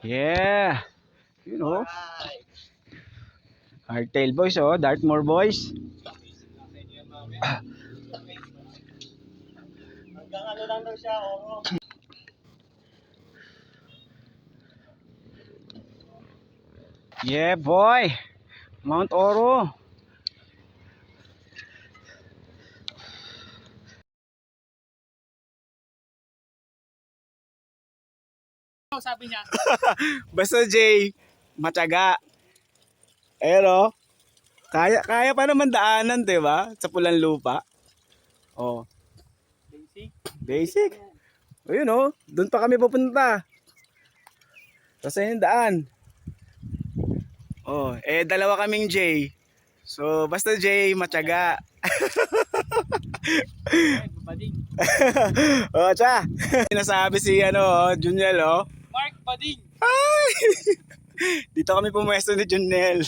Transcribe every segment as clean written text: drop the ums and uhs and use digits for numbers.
Yeah. You know. Hardtail boys, oh. Dartmoor boys. Hanggang ano lang daw siya, Oro. Yeah, boy. Mount Oro. Sabi niya. Basta Jay, matyaga. Pero, kaya pa naman daanan, 'di ba? Sa pulang lupa. Oh, Basic. basic. Ayun oh, doon pa kami pupunta. Tapos ayun yung daan. Oh, dalawa kaming J. So, basta J, matyaga. Ay, Bading. Oh, tsa. Sinasabi si Juniel, oh. Mark Bading. Ay! Dito kami pumwesto ni Juniel.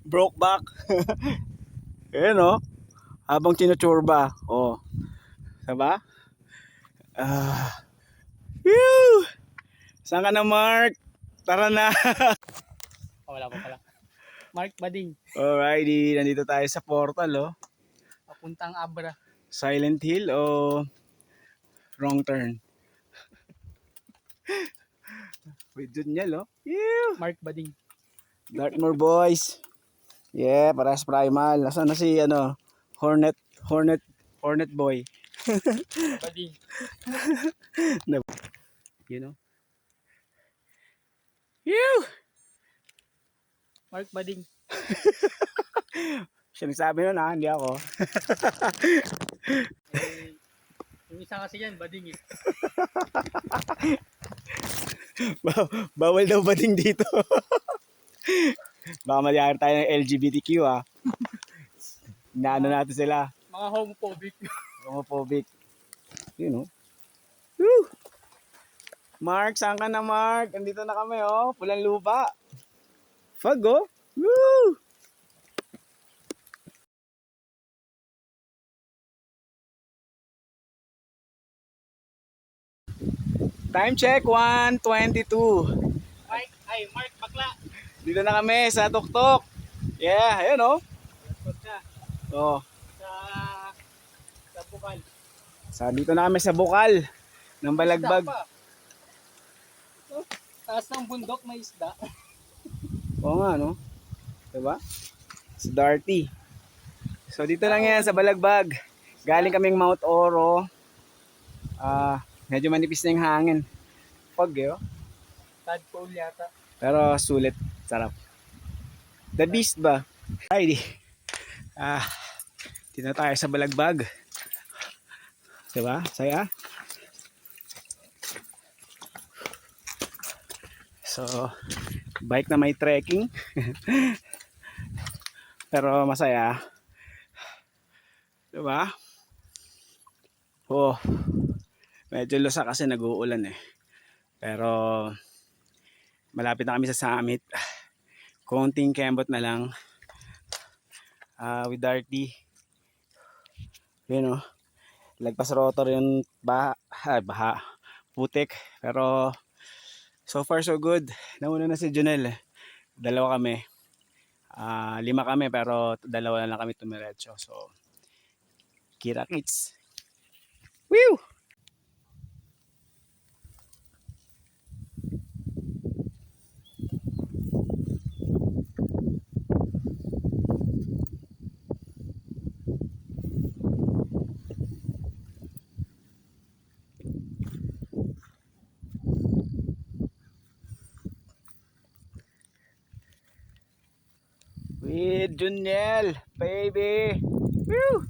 Broke back. Ayun, oh. Habang chinuchurba. Oh. Diba? Whew! Saan ka na, Mark? Tara na. Wala pa pala. Mark Bading. Alrighty, nandito tayo sa portal, oh. Papuntang Abra. Silent Hill o wrong turn? With Juniel, oh. Yeah. Mark Bading. Dartmoor boys. Yeah, paras primal. Nasaan na si Hornet boy. Bading. You know? You! Mark Bading. Siya nagsabi nun, ha, hindi ako. Eh, yung isa kasi yan, Bading eh. Bawal daw ba ding dito? Baka malyari tayo ng LGBTQ, ha. Inaano natin sila. Mga homophobic. Homophobic. You know? Woo! Mark, saan ka na, Mark? Andito na kami, oh. Pulang lupa. Fag, oh. Woo! Time check, 1:22. Mark Bakla. Dito na kami sa tuktok. Yeah, ayun, oh. Pag na. Oh. Sa Bukal. Dito na kami sa bukal ng Balagbag. Isda pa. Oh, taas ng bundok may isda. Oo nga, no? Diba? Si Darty. So, dito lang yan sa Balagbag. Galing kaming Mount Oro. Medyo manipis na yung hangin. Pag, oh. Tadpole yata. Pero sulit. Sarap. The Beast ba? Ay, dito na tayo sa Balagbag. Diba? Saya. So, bike na may trekking. Pero masaya. Diba? Oh, medyo lusa kasi nag-uulan eh. Pero, malapit na kami sa summit. Konting kembot na lang. With Darty. Yun, oh. Lagpas rotor yung baha. Putik. Pero, so far so good. Nauna na si Junel. Dalawa kami. 5 kami pero dalawa na lang kami tumiretso. So, kira kits. Woo! With Juniel, baby. Woo!